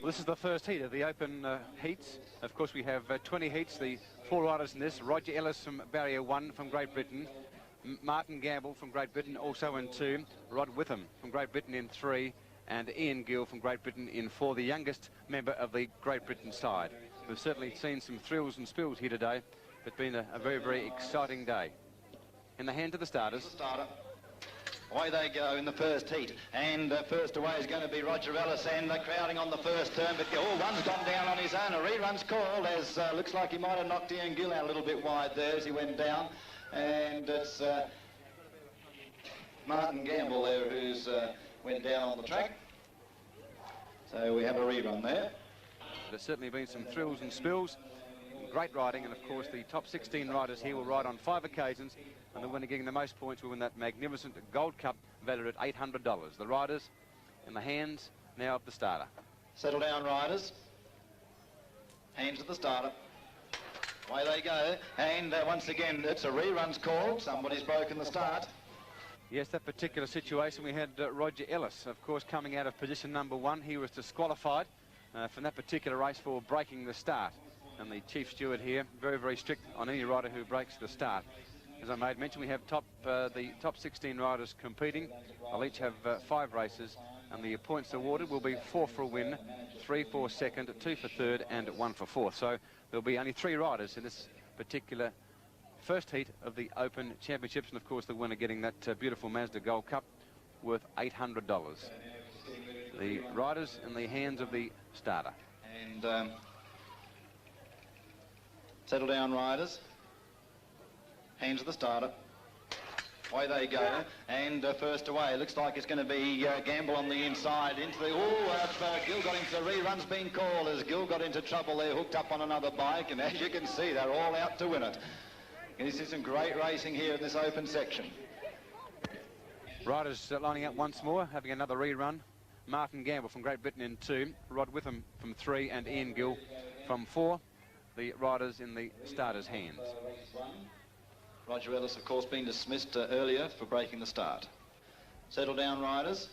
Well, this is the first heat of the open heats. Of course, we have 20 heats. The 4 riders in this: Roger Ellis from Barrier 1 from Great Britain, Martin Gamble from Great Britain also in 2, Rod Witham from Great Britain in 3, and Ian Gill from Great Britain in 4, the youngest member of the Great Britain side. We've certainly seen some thrills and spills here today. It's been a very, very exciting day. In the hands of the starters. Away they go in the first heat, and first away is going to be Roger Ellis, and they're crowding on the first turn, but one's gone down on his own. A rerun's called, as looks like he might have knocked Ian Gill out a little bit wide there as he went down, and it's Martin Gamble there who's went down on the track. So we have a rerun there. There's certainly been some thrills and spills, great riding, and of course the top 16 riders here will ride on 5 occasions, and the winner getting the most points will win that magnificent Gold Cup valued at $800. The riders in the hands now of the starter. Settle down, riders. Hands of the starter. Away they go, and once again it's a rerun's call. Somebody's broken the start. Yes, that particular situation, we had Roger Ellis, of course, coming out of position number 1. He was disqualified from that particular race for breaking the start. And the chief steward here, very, very strict on any rider who breaks the start. As I made mention, we have the top 16 riders competing. They'll each have 5 races, and the points awarded will be 4 for a win, 3 for second, 2 for third, and 1 for fourth. So there'll be only 3 riders in this particular first heat of the Open Championships, and of course the winner getting that beautiful Mazda Gold Cup worth $800. The riders in the hands of the starter. And settle down, riders. Hands of the starter. Away they go, and first away. Looks like it's going to be Gamble on the inside into the... Gill got into the rerun's been called as Gill got into trouble there, hooked up on another bike, and as you can see, they're all out to win it. This is some great racing here in this open section. Riders lining up once more, having another rerun. Martin Gamble from Great Britain in 2, Rod Witham from 3, and Ian Gill from 4. The riders in the starters' hands. Roger Ellis, of course, being dismissed earlier for breaking the start. Settle down, riders.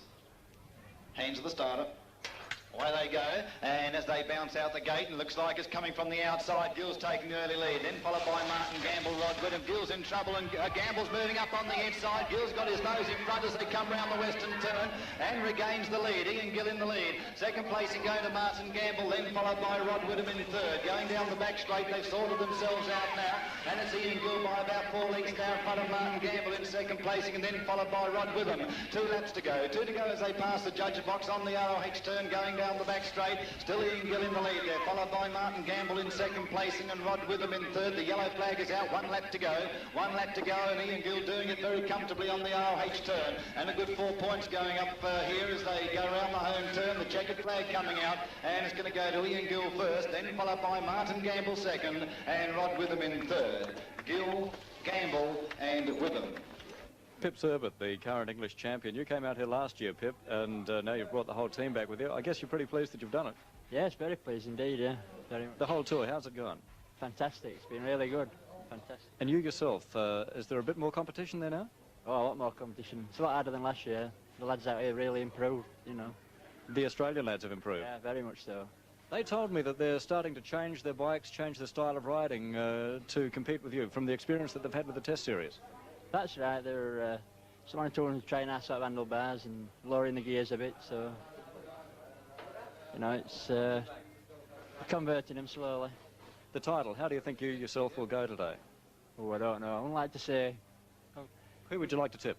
Hands of the starter. Away they go, and as they bounce out the gate, and looks like it's coming from the outside, Gill's taking the early lead, then followed by Martin Gamble, Rod Witham. Gill's in trouble, and Gamble's moving up on the inside. Gill's got his nose in front as they come round the western turn, and regains the lead. Ian Gill in the lead. Second placing going to Martin Gamble, then followed by Rod Witham in third. Going down the back straight, they've sorted themselves out now, and it's Ian Gill by about 4 lengths now in front of Martin Gamble in second placing, and then followed by Rod Witham. 2 laps to go. 2 to go as they pass the judge box on the ROH turn, going down the back straight. Still Ian Gill in the lead there, followed by Martin Gamble in second placing and Rod Witham in third. The yellow flag is out, 1 lap to go. 1 lap to go, and Ian Gill doing it very comfortably on the ROH turn. And a good 4 points going up here as they go around the home turn. The checkered flag coming out, and it's going to go to Ian Gill first, then followed by Martin Gamble second, and Rod Witham in third. Gill, Gamble, and Witham. Pip Serbert, the current English champion. You came out here last year, Pip, and now you've brought the whole team back with you. I guess you're pretty pleased that you've done it. Yes, very pleased indeed, yeah. Very much. The whole tour, how's it gone? Fantastic, it's been really good. Fantastic. And you yourself, is there a bit more competition there now? Oh, a lot more competition. It's a lot harder than last year. The lads out here really improved, you know. The Australian lads have improved? Yeah, very much so. They told me that they're starting to change their bikes, change their style of riding to compete with you from the experience that they've had with the test series. That's right, they're... Someone told them to train our sort of handlebars and lowering the gears a bit, so, you know, it's converting them slowly. The title, how do you think you yourself will go today? Oh, I don't know. I wouldn't like to say. Who would you like to tip?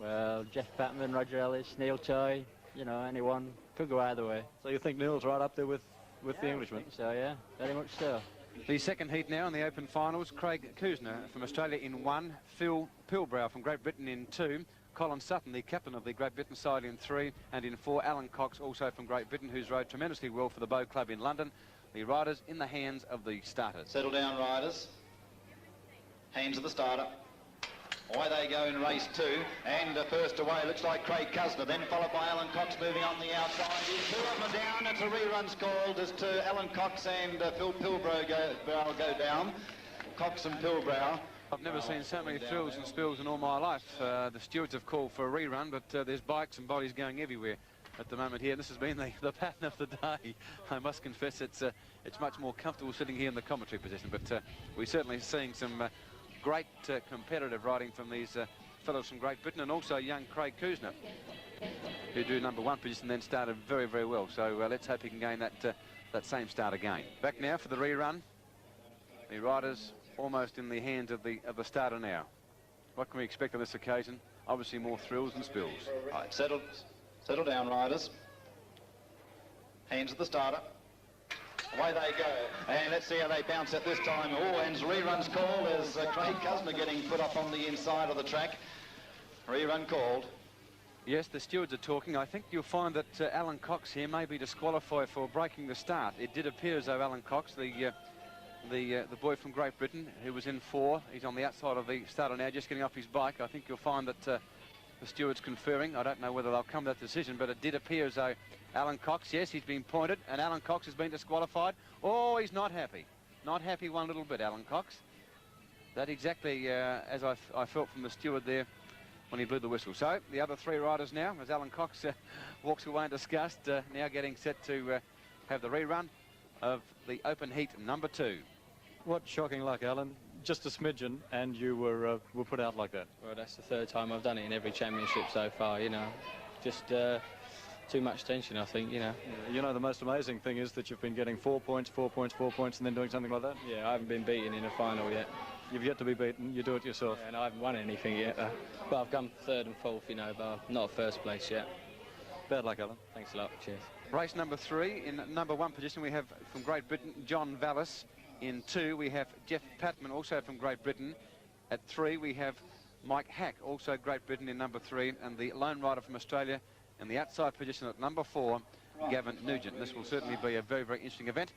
Well, Jeff Patman, Roger Ellis, Neil Toy, you know, anyone. Could go either way. So you think Neil's right up there with the Englishman? I think so, yeah, very much so. The second heat now in the Open finals, Craig Kuzner from Australia in 1, Phil Pilbrow from Great Britain in 2, Colin Sutton, the captain of the Great Britain side, in 3, and in 4, Alan Cox, also from Great Britain, who's rode tremendously well for the Bow Club in London. The riders in the hands of the starters. Settle down, riders. Hands of the starter. Away they go in race 2, and first away looks like Craig Kuzner, then followed by Alan Cox moving on the outside. 2 of them down, it's a rerun's called as to Alan Cox and Phil Pilbrow go down. Cox and Pilbrow. I've never seen so many thrills and spills in all my life. The stewards have called for a rerun, but there's bikes and bodies going everywhere. at the moment here. This has been the pattern of the day. I must confess it's much more comfortable sitting here in the commentary position, but we're certainly seeing some great competitive riding from these fellows from Great Britain, and also young Craig Kuzner, who drew #1 position, then started very, very well. So let's hope he can gain that same start again. Back now for the rerun. The riders almost in the hands of the starter now. What can we expect on this occasion? Obviously more thrills and spills. Right, settle down, riders. Hands of the starter. Away they go, and let's see how they bounce at this time. Oh, and rerun's called as Craig Kuzner getting put up on the inside of the track. Rerun called. Yes, the stewards are talking. I think you'll find that Alan Cox here may be disqualified for breaking the start. It did appear as though Alan Cox, the boy from Great Britain, who was in 4, he's on the outside of the starter now, just getting off his bike. I think you'll find that the stewards conferring. I don't know whether they'll come to that decision, but it did appear as though Alan Cox, yes, he's been pointed, and Alan Cox has been disqualified. Oh, he's not happy. Not happy one little bit, Alan Cox. That exactly as I felt from the steward there when he blew the whistle. So the other 3 riders now, as Alan Cox walks away in disgust, now getting set to have the rerun of the open heat #2. What shocking luck, Alan. Just a smidgen, and you were put out like that. Well, that's the 3rd time I've done it in every championship so far, you know. Just too much tension, I think, you know. You know, the most amazing thing is that you've been getting 4 points, 4 points, 4 points, and then doing something like that. Yeah, I haven't been beaten in a final yet. You've yet to be beaten. You do it yourself. Yeah, and I haven't won anything yet. But I've come 3rd and 4th, you know, but I'm not 1st place yet. Bad luck, Alan. Thanks a lot. Cheers. Race #3. In #1 position, we have from Great Britain, John Vallis. In 2, we have Jeff Patman, also from Great Britain. At 3, we have Mike Hack, also Great Britain in #3. And the lone rider from Australia in the outside position at #4, Gavin Nugent. This will certainly be a very, very interesting event.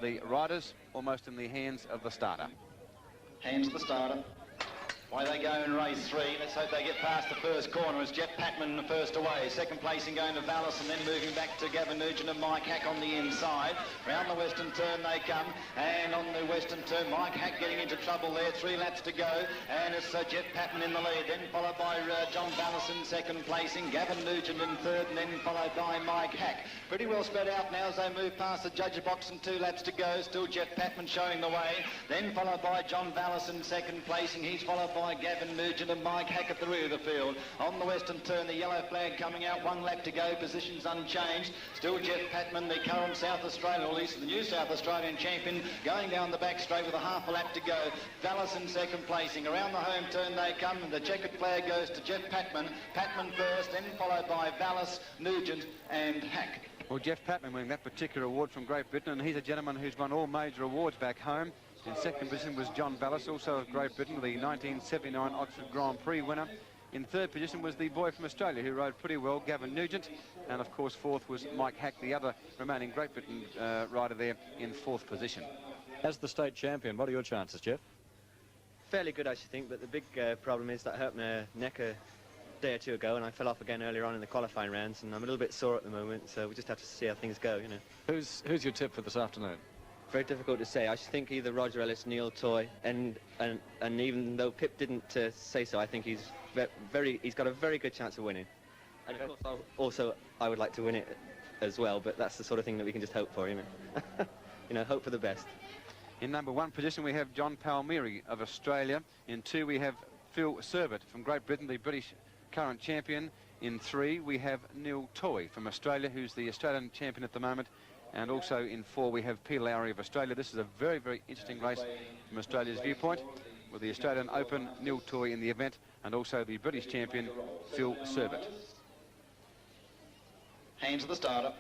The riders almost in the hands of the starter. Hands of the starter. Away they go in race 3. Let's hope they get past the first corner as Jeff Patman the first away. Second placing going to Vallis, and then moving back to Gavin Nugent and Mike Hack on the inside. Round the western turn they come, and on the western turn Mike Hack getting into trouble there. 3 laps to go, and it's Jeff Patman in the lead, then followed by John Vallis in second placing, Gavin Nugent in 3rd, and then followed by Mike Hack. Pretty well spread out now as they move past the judges box, and 2 laps to go. Still Jeff Patman showing the way, then followed by John Vallis in second placing. He's followed by Gavin Nugent and Mike Hack at the rear of the field. On the western turn, the yellow flag coming out, 1 lap to go, positions unchanged. Still Jeff Patman, the current South Australian, or at least the new South Australian champion, going down the back straight with a half a lap to go. Vallis in second placing. Around the home turn they come, and the checkered flag goes to Jeff Patman. Patman first, then followed by Vallis, Nugent and Hack. Well, Jeff Patman winning that particular award from Great Britain, and he's a gentleman who's won all major awards back home. In second position was John Vallis, also of Great Britain, the 1979 Oxford Grand Prix winner. In 3rd position was the boy from Australia, who rode pretty well, Gavin Nugent. And, of course, 4th was Mike Hack, the other remaining Great Britain rider there in 4th position. As the state champion, what are your chances, Jeff? Fairly good, I should think, but the big problem is that I hurt my neck a day or 2 ago, and I fell off again earlier on in the qualifying rounds, and I'm a little bit sore at the moment, so we just have to see how things go, you know. Who's your tip for this afternoon? Very difficult to say. I should think either Roger Ellis, Neil Toy, and even though Pip didn't say so, I think he's got a very good chance of winning. And of course, I would like to win it as well, but that's the sort of thing that we can just hope for, you know. You know, hope for the best. In #1 position, we have John Palmieri of Australia. In 2, we have Phil Serbett from Great Britain, the British current champion. In 3, we have Neil Toy from Australia, who's the Australian champion at the moment. And also in 4, we have Peter Lowry of Australia. This is a very, very interesting race from Australia's viewpoint, with the Australian Open, Neil Toy in the event, and also the British champion, Phil Serbett. Hands of the starter.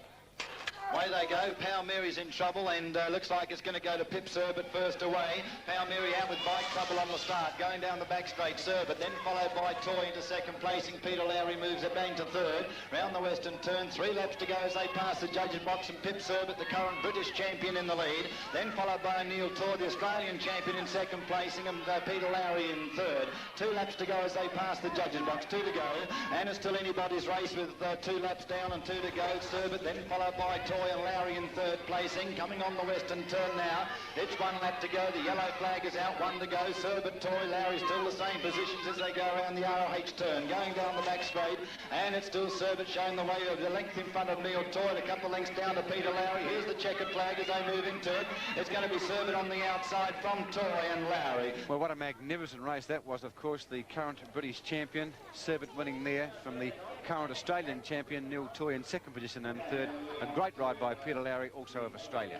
Away they go. Palmieri's in trouble, and looks like it's going to go to Pip Serbett first away. Palmieri out with bike trouble on the start, going down the back straight. Serbett, then followed by Toy into second placing. Peter Lowry moves it bang to 3rd. Round the western turn, 3 laps to go as they pass the judges box, and Pip Serbett, the current British champion, in the lead. Then followed by Neil Toy, the Australian champion, in second placing, and Peter Lowry in 3rd. 2 laps to go as they pass the judges box. 2 to go, and it's still anybody's race with 2 laps down and 2 to go. Serbett, then followed by Toy Toy and Lowry in third placing. Coming on the western turn now. It's 1 lap to go. The yellow flag is out, 1 to go. Serbet, Toy, Lowry still the same positions as they go around the ROH turn. Going down the back straight, and it's still Serbet showing the way of the length in front of Neil Toy. A couple of lengths down to Peter Lowry. Here's the checkered flag as they move into it. It's going to be Serbet on the outside from Toy and Lowry. Well, what a magnificent race that was. Of course, the current British champion, Serbet, winning there from the current Australian champion, Neil Toy, in second position, and third, a great ride by Peter Lowry, also of Australia.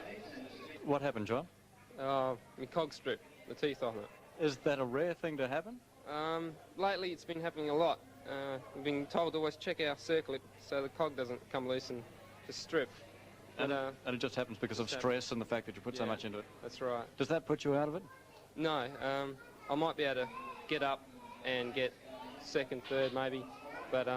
What happened, John? My cog strip, the teeth off it. Is that a rare thing to happen? Lately it's been happening a lot. We've been told to always check our circlet so the cog doesn't come loose and just strip. And it just happens because of stress and the fact that you put so much into it. That's right. Does that put you out of it? No, I might be able to get up and get second, third maybe, but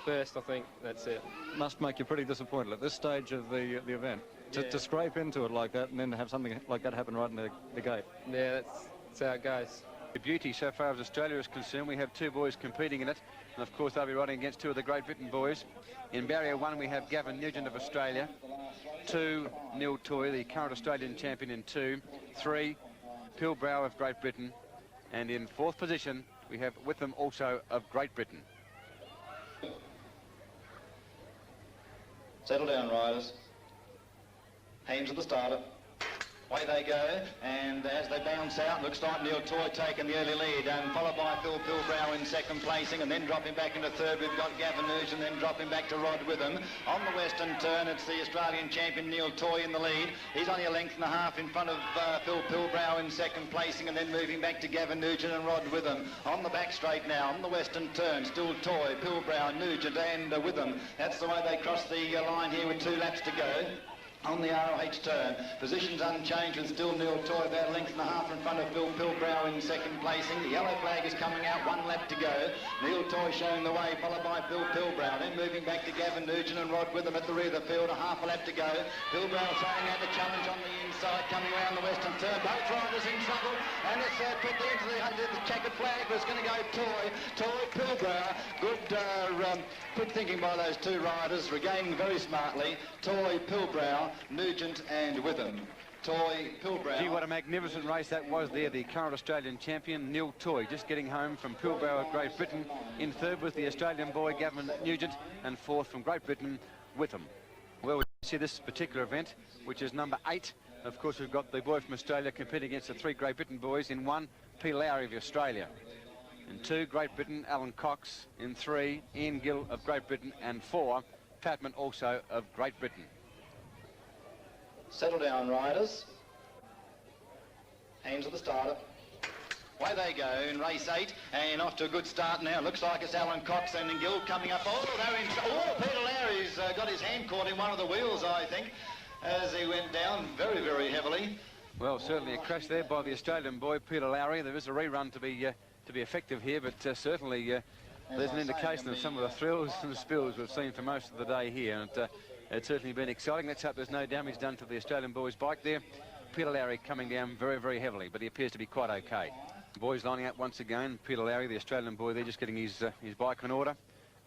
first I think that's it. Must make you pretty disappointed at this stage of the event. To scrape into it like that and then have something like that happen right in the gate. Yeah, that's how it goes. The beauty so far as Australia is concerned, we have 2 boys competing in it, and of course they'll be riding against 2 of the Great Britain boys. In barrier 1 we have Gavin Nugent of Australia, 2 Neil Toy, the current Australian champion in 2, 3 Pilbrow of Great Britain, and in 4th position we have Witham also of Great Britain. Settle down, riders. Hames at the starter. Away they go, and as they bounce out, looks like Neil Toy taking the early lead, followed by Phil Pilbrow in second placing, and then dropping back into third, we've got Gavin Nugent, then dropping back to Rod Witham. On the western turn, it's the Australian champion Neil Toy in the lead. He's only a length and a half in front of Phil Pilbrow in second placing, and then moving back to Gavin Nugent and Rod Witham. On the back straight now, on the western turn, still Toy, Pilbrow, Nugent and Witham. That's the way they cross the line here with 2 laps to go. On the ROH turn, positions unchanged with still Neil Toy about a length and a half in front of Phil Pilbrow in second placing. The yellow flag is coming out, 1 lap to go. Neil Toy showing the way, followed by Phil Pilbrow. Then moving back to Gavin Nugent and Rod Witham at the rear of the field, a half a lap to go. Pilbrow throwing out the challenge on the inside, coming around the western turn. Both riders in trouble, and it's quickly into the checkered flag, but it's going to go Toy, Pilbrow. Good thinking by those 2 riders, regaining very smartly. Toy, Pilbrow, Nugent and Witham. Toy, Pilbrow. Gee, what a magnificent race that was there. The current Australian champion, Neil Toy, just getting home from Pilbrow of Great Britain. In third was the Australian boy, Gavin Nugent, and 4th from Great Britain, Witham. Well, we see this particular event, which is number 8. Of course, we've got the boy from Australia competing against the 3 Great Britain boys. In 1, Peter Lowry of Australia. In 2, Great Britain, Alan Cox. In 3, Ian Gill of Great Britain. And 4, Patman also of Great Britain. Settle down, riders. Hames at the starter. Away they go in race 8, and off to a good start now. Looks like it's Alan Cox and Gill coming up. Peter Lowry's got his hand caught in one of the wheels, I think, as he went down very, very heavily. Well, certainly a crash there by the Australian boy, Peter Lowry. There is a rerun to be effective here, but certainly there's an indication of some of the thrills and the spills we've seen for most of the day here. And it's certainly been exciting. Let's hope there's no damage done to the Australian boy's bike there. Peter Lowry coming down very, very heavily, but he appears to be quite okay. The boys lining up once again. Peter Lowry, the Australian boy there, just getting his bike in order.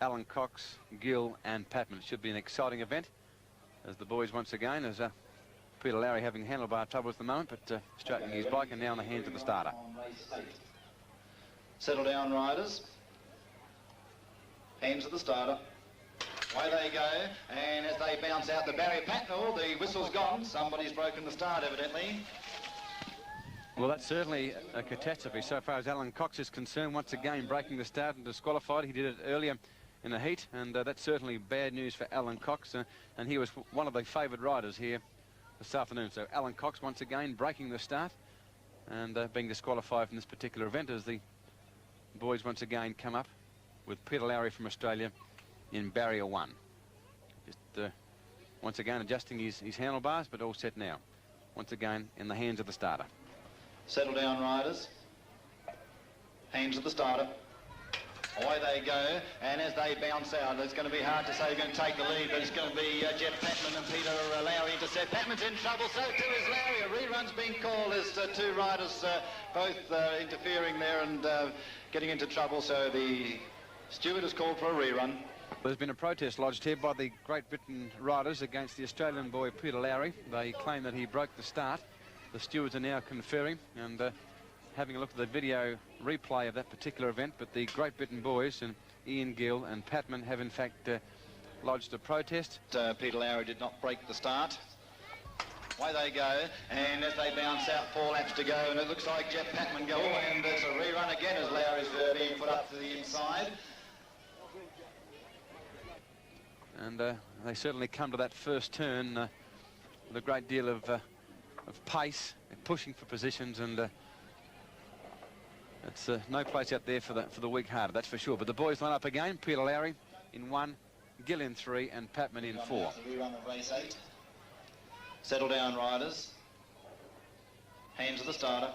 Alan Cox, Gill and Patman. It should be an exciting event as the boys once again, as Peter Lowry having handlebar trouble at the moment, but straightening his bike and now in the hands of the starter. Settle down, riders. Hands at the starter. Away they go, and as they bounce out the barrier, the whistle's gone. Somebody's broken the start, evidently. Well, that's certainly a catastrophe so far as Alan Cox is concerned. Once again, breaking the start and disqualified. He did it earlier in the heat, and that's certainly bad news for Alan Cox, and he was one of the favoured riders here this afternoon. So Alan Cox once again breaking the start and being disqualified from this particular event as the boys once again come up with Peter Lowry from Australia in barrier 1. Just once again adjusting his handlebars, but all set now. Once again in the hands of the starter. Settle down, riders. Hands at the starter. Away they go, and as they bounce out, it's going to be hard to say who's going to take the lead, but it's going to be Jeff Patman and Peter Lowry intercept. Patman's in trouble, so too is Lowry. A rerun's being called as 2 riders both interfering there and getting into trouble, so the Stewart has called for a rerun. There's been a protest lodged here by the Great Britain riders against the Australian boy Peter Lowry. They claim that he broke the start. The stewards are now conferring and having a look at the video replay of that particular event, but the Great Britain boys and Ian Gill and Patman have in fact lodged a protest. Peter Lowry did not break the start. Away they go, and as they bounce out, 4 laps to go, and it looks like Jeff Patman go, and it's a rerun again as Lowry's being put up to the inside. And they certainly come to that first turn with a great deal of pace, pushing for positions, and it's no place out there for the weak-hearted, that's for sure. But the boys line up again. Peter Lowry in 1, Gill in 3, and Patman in 4. Rerun of race 8. Settle down, riders. Hands to the starter.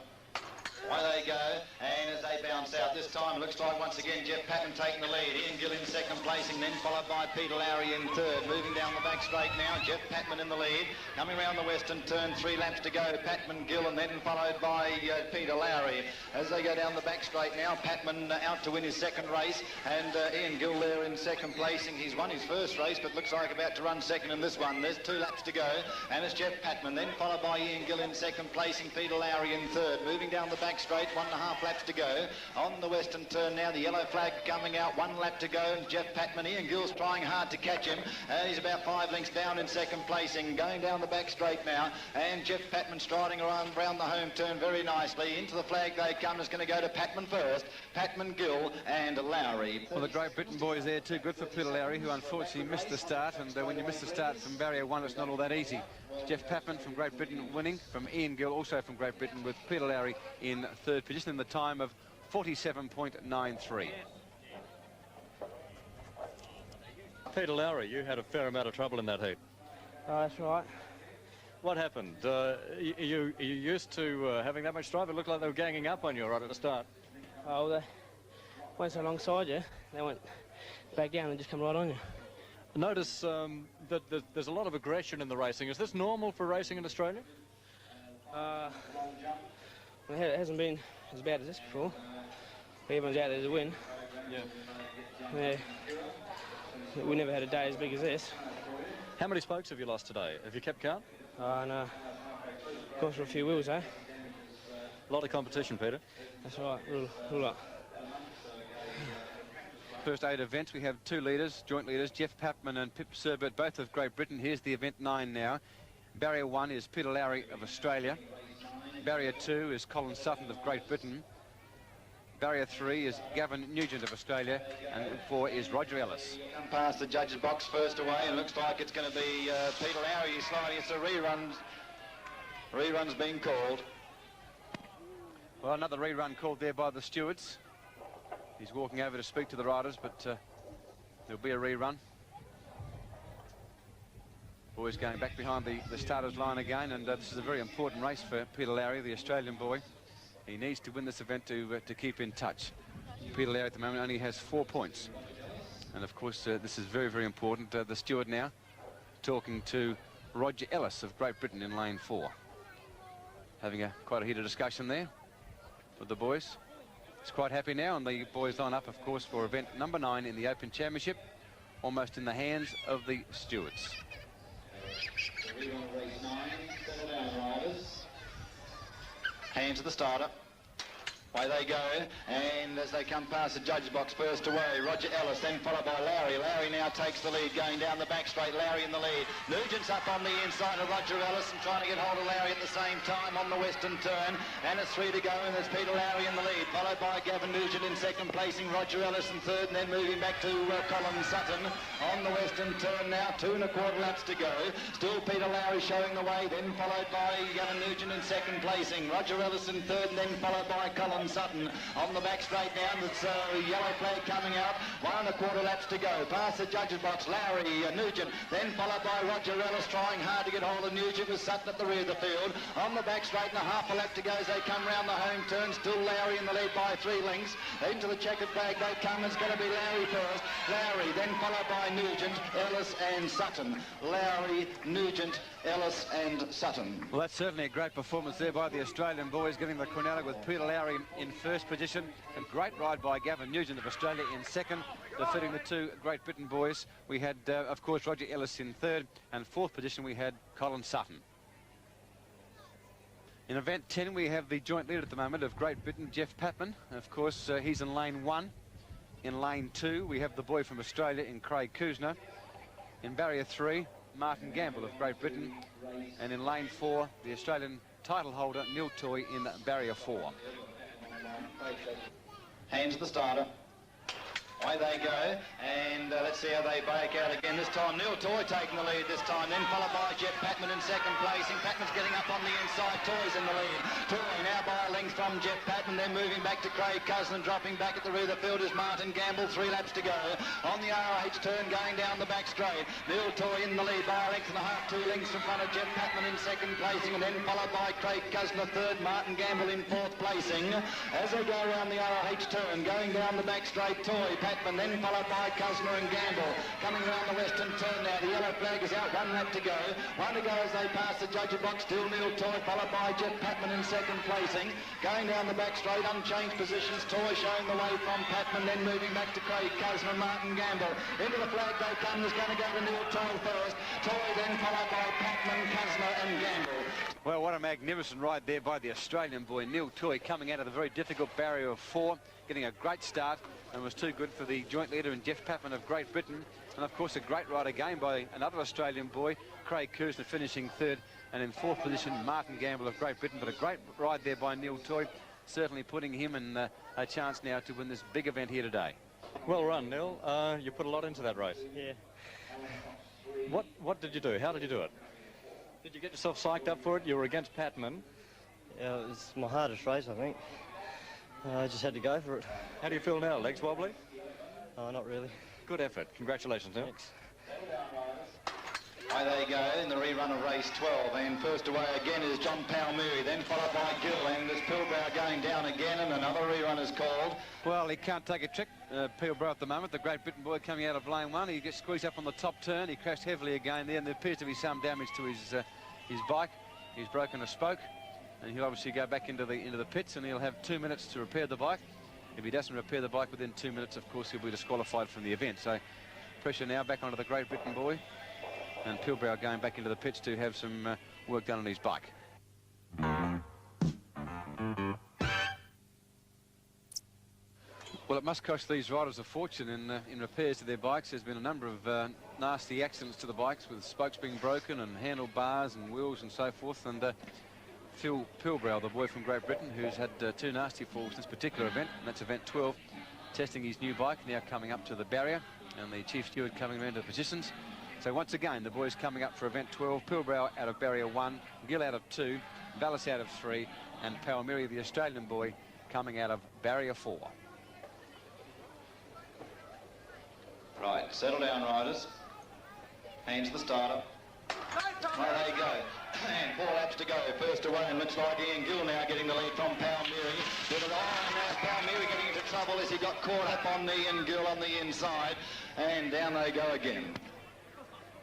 Away they go, and as they bounce out this time, it looks like once again Jeff Patman taking the lead. Ian Gill in second placing, then followed by Peter Lowry in third. Moving down the back straight now, Jeff Patman in the lead. Coming around the western turn, 3 laps to go. Patman, Gill, and then followed by Peter Lowry. As they go down the back straight now, Patman out to win his second race, and Ian Gill there in second placing. He's won his first race, but looks like about to run second in this one. There's 2 laps to go, and it's Jeff Patman, then followed by Ian Gill in second placing, Peter Lowry in third. Moving down the back straight, 1.5 laps to go. On the western turn now, the yellow flag coming out, 1 lap to go, and Jeff Patman, Ian Gill's trying hard to catch him. He's about 5 lengths down in second placing, going down the back straight now, and Jeff Patman striding around the home turn very nicely. Into the flag they come. It's going to go to Patman first, Patman, Gill, and Lowry. Well, the Great Britain boys there too good for Peter Lowry, who unfortunately missed the start, and when you miss the start from barrier 1, it's not all that easy. Jeff Patman from Great Britain winning, from Ian Gill also from Great Britain, with Peter Lowry in third position in the time of 47.93. Peter Lowry, you had a fair amount of trouble in that heat. That's right. What happened? You used to having that much drive? It looked like they were ganging up on you right at the start. Oh, they went so alongside you, they went back down and just come right on you. Notice that there's a lot of aggression in the racing. Is this normal for racing in Australia? It hasn't been as bad as this before. Everyone's out there to win. Yeah. We never had a day as big as this. How many spokes have you lost today? Have you kept count? No. Gone for a few wheels, eh? A lot of competition, Peter. That's right, a lot. First 8 events, we have 2 leaders, joint leaders, Jeff Patman and Pip Serbert, both of Great Britain. Here's the event 9 now. Barrier 1 is Peter Lowry of Australia. Barrier 2 is Colin Sutton of Great Britain. Barrier 3 is Gavin Nugent of Australia, and 4 is Roger Ellis. Come past the judge's box first away, and looks like it's going to be Peter Lowry sliding. It's a rerun. Rerun's being called. Well, another rerun called there by the stewards. He's walking over to speak to the riders, but there'll be a rerun. Boys going back behind the starters line again, and this is a very important race for Peter Lowry, the Australian boy. He needs to win this event to keep in touch. Peter Lowry at the moment only has 4 points. And of course, this is very, very important. The steward now talking to Roger Ellis of Great Britain in lane 4. Having quite a heated discussion there with the boys. He's quite happy now, and the boys line up, of course, for event number 9 in the Open Championship, almost in the hands of the stewards. Hands to the starter. Away they go, and as they come past the judge's box first away, Roger Ellis, then followed by Lowry. Lowry now takes the lead, going down the back straight, Lowry in the lead. Nugent's up on the inside of Roger Ellis and trying to get hold of Lowry at the same time on the western turn, and it's 3 to go, and there's Peter Lowry in the lead, followed by Gavin Nugent in second placing, Roger Ellis in third, and then moving back to Colin Sutton on the western turn now, 2 1/4 laps to go. Still Peter Lowry showing the way, then followed by Gavin Nugent in second placing, Roger Ellis in third, and then followed by Colin Sutton on the back straight now. It's a yellow flag coming out, 1 1/4 laps to go. Past the judge's box, Lowry, Nugent, then followed by Roger Ellis trying hard to get hold of Nugent with Sutton at the rear of the field. On the back straight and a 1/2 lap to go as they come round the home turn. Still Lowry in the lead by 3 lengths. Into the checkered flag they come. It's going to be Lowry first. Lowry, then followed by Nugent, Ellis and Sutton. Lowry, Nugent, Ellis and Sutton. Well, that's certainly a great performance there by the Australian boys, getting the Cornell with Peter Lowry in first position. A great ride by Gavin Nugent of Australia in second, defeating the two Great Britain boys. We had, of course, Roger Ellis in third, and fourth position we had Colin Sutton. In event 10, we have the joint leader at the moment of Great Britain, Jeff Patman. Of course, he's in lane 1. In lane 2, we have the boy from Australia in Craig Kuzner. In barrier 3, Martin Gamble of Great Britain. And in lane 4, the Australian title holder, Neil Toy, in barrier 4. Hands the starter. Away they go, and let's see how they break out again this time. Neil Toy taking the lead this time, then followed by Jeff Patman in second placing. Patman's getting up on the inside, Toy's in the lead. Toy now by a length from Jeff Patman, then moving back to Craig Cousin, dropping back at the rear of the field is Martin Gamble, 3 laps to go. On the ROH turn, going down the back straight. Neil Toy in the lead by a length and a half, 2 lengths in front of Jeff Patman in second placing, and then followed by Craig Cousin, third, Martin Gamble in fourth placing. As they go around the ROH turn, going down the back straight, Toy, Patman, then followed by Cosner and Gamble. Coming round the western turn now, the yellow flag is out, 1 lap to go. 1 to go as they pass the judge box, still Neil Toy, followed by Jeff Patman in second placing. Going down the back straight, unchanged positions, Toy showing the way from Patman, then moving back to Craig Cosner and Martin Gamble. Into the flag they come, there's going to go to Neil Toy first. Toy then followed by Patman, Cosner and Gamble. Well, what a magnificent ride there by the Australian boy, Neil Toy, coming out of the very difficult barrier of 4, getting a great start, and was too good for the joint leader and Jeff Patman of Great Britain. And of course a great ride again by another Australian boy, Craig Kuzner, finishing third, and in fourth position Martin Gamble of Great Britain. But a great ride there by Neil Toy, certainly putting him in a chance now to win this big event here today. Well run, Neil. You put a lot into that race. Yeah. What did you do? How did you do it? Did you get yourself psyched up for it? You were against Patman. Yeah, it was my hardest race, I think. I just had to go for it. How do you feel now? Legs wobbly? Not really. Good effort. Congratulations, Neil. Thanks. Away they go in the rerun of race 12, and first away again is John Palmieri, then followed by Gill, and there's Pilbrow going down again, and another rerun is called. Well, he can't take a trick, Pilbrow at the moment, the Great Britain boy coming out of lane 1. He gets squeezed up on the top turn. He crashed heavily again there, and there appears to be some damage to his bike. He's broken a spoke, and he'll obviously go back into the pits, and he'll have 2 minutes to repair the bike. If he doesn't repair the bike within 2 minutes, of course, he'll be disqualified from the event. So pressure now back onto the Great Britain boy, and Pilbrow going back into the pits to have some work done on his bike. Well, it must cost these riders a fortune in repairs to their bikes. There's been a number of nasty accidents to the bikes, with spokes being broken and handlebars and wheels and so forth. And Phil Pilbrow, the boy from Great Britain, who's had 2 nasty falls in this particular event, and that's event 12, testing his new bike, now coming up to the barrier, and the chief steward coming around to the positions. So once again, the boys coming up for event 12, Pilbrow out of barrier 1, Gill out of 2, Vallis out of 3, and Palmieri, the Australian boy, coming out of barrier 4. Right, settle down, riders. Hands the starter. There they go. And 4 laps to go. First away, and looks like Ian Gill now getting the lead from Palmieri. Now Palmieri getting into trouble as he got caught up on Ian Gill on the inside. And down they go again.